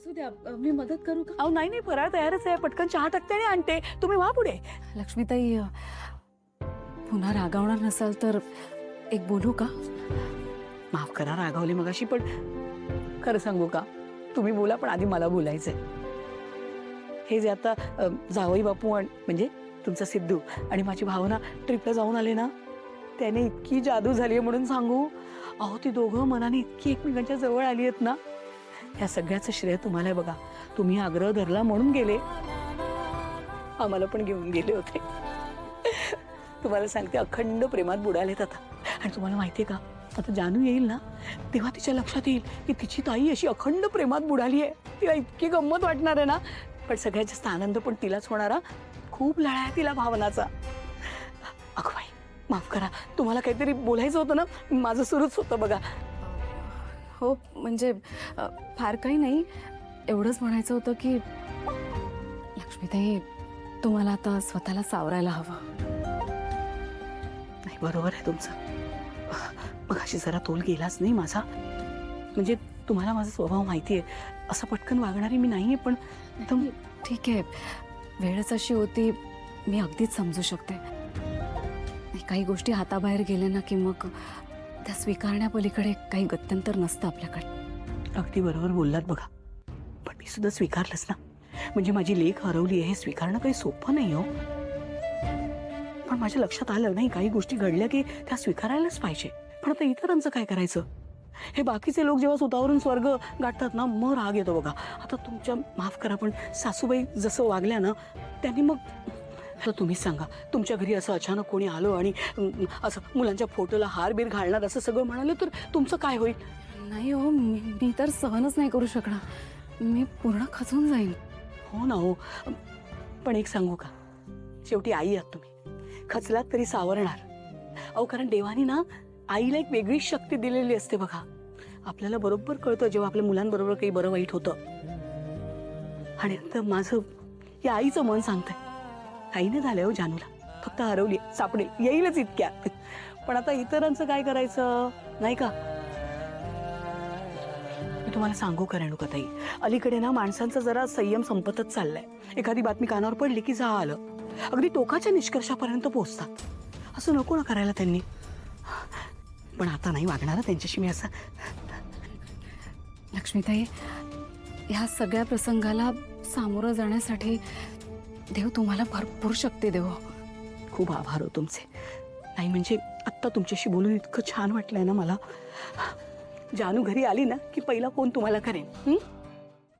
असू द्या, मी मदत करू का? अहो नाही नाही, फराळ तयारच आहे, पटकन चहा टाकते आणि आणते, तुम्ही वा पुढे. लक्ष्मीताई, पुन्हा रागावणार नसाल तर एक बोलू का? माफ करा रागावली मगाशी, पण खरं सांगू का, तुम्ही बोला पण आधी मला बोलायचंय. हे जे आता जावई बापू म्हणजे तुमचा सिद्धू आणि माझी भावना ट्रिपला जाऊन आले ना, त्याने इतकी जादू झाली आहे म्हणून सांगू. अहो ती दोघं मनाने इतकी एकमेकांच्या जवळ आली आहेत ना, या सगळ्याचं श्रेय तुम्हाला आहे बघा. तुम्ही आग्रह धरला म्हणून गेले, आम्हाला पण घेऊन गेले होते. तुम्हाला सांगते, अखंड प्रेमात बुडालेत आता. आणि तुम्हाला माहितीये का, आता जानू येईल ना तेव्हा तिच्या लक्षात येईल की तिची ताई अशी अखंड प्रेमात बुडाली आहे. तिला इतकी गंमत वाटणार आहे ना, पण सगळ्यात जास्त आनंद पण तिलाच होणार. खूप लळा आहे तिला भावनाचा. अगं बाई माफ करा, तुम्हाला काहीतरी बोलायचं होतं ना, माझं सुरूच होतं बघा. हो म्हणजे फार काही नाही, एवढंच म्हणायचं होतं की लक्ष्मीताई, तुम्हाला आता स्वतःला सावरायला हवं. नाही बरोबर आहे तुमचं. मग अशी जरा तोल गेलाच नाही माझा. म्हणजे तुम्हाला माझा स्वभाव माहिती आहे, असं पटकन वागणारी मी नाहीये, पण एकदम ठीक आहे, वेळच अशी होती, मी अगदीच समजू शकते. काही गोष्टी हाताबाहेर गेल्या ना की मग त्या स्वीकारण्यापलीकडे काही गत्यंतर नसतं आपल्याकडे. अगदी बरोबर बोललात बघा. पण मी सुद्धा स्वीकारलंच ना. म्हणजे माझी लेक हरवली आहे हे स्वीकारणं काही सोपं नाही हो. पण माझ्या लक्षात आलं नाही, काही गोष्टी घडल्या की त्या स्वीकारायलाच पाहिजे. पण आता इतरांचं काय करायचं? हे बाकीचे लोक जेव्हा स्वतःवरून स्वर्ग गाठतात ना, मग राग येतो बघा. आता तुमच्या माफ करा, पण सासूबाई जसं वागल्या ना, त्यांनी मग आता तुम्हीच सांगा, तुमच्या घरी असं अचानक कोणी आलं आणि असं मुलांच्या फोटोला हार बीर घालणार असं सगळं म्हणालं तर तुमचं काय होईल? नाही हो, मी तर सहनच नाही करू शकणार. मी पूर्ण खचून जाईन. हो ना हो. पण एक सांगू का, शेवटी आई आहात तुम्ही, खचलात तरी सावरणार. अहो कारण देवानी ना आईला एक वेगळीच शक्ती दिलेली असते बघा. आपल्याला बरोबर कळतं जेव्हा आपल्या मुलांबरोबर काही बरं वाईट होतं. आणि आता माझं या आईचं मन सांगतंय, काही नाही झालंय हो जानूला, फक्त हरवली, सापडेल, येईलच इतक्यात. पण आता इतरांचं काय करायचं नाही का? मी तुम्हाला सांगू का रेणुकाताई, अलीकडे ना माणसांचा जरा संयम संपतच चाललाय. एखादी बातमी कानावर पडली की झालं, अगदी टोकाच्या निष्कर्षापर्यंत पोहोचतात. असं नको ना करायला त्यांनी. पण आता नाही वागणार त्यांच्याशी मी असं. लक्ष्मीताई, ह्या सगळ्या प्रसंगाला सामोरं जाण्यासाठी देव तुम्हाला भरपूर शक्ती देव. खूप आभार हो तुमचे. नाही म्हणजे आत्ता तुमच्याशी बोलून इतकं छान वाटलंय ना मला. जानू घरी आली ना की पहिला फोन तुम्हाला करेन.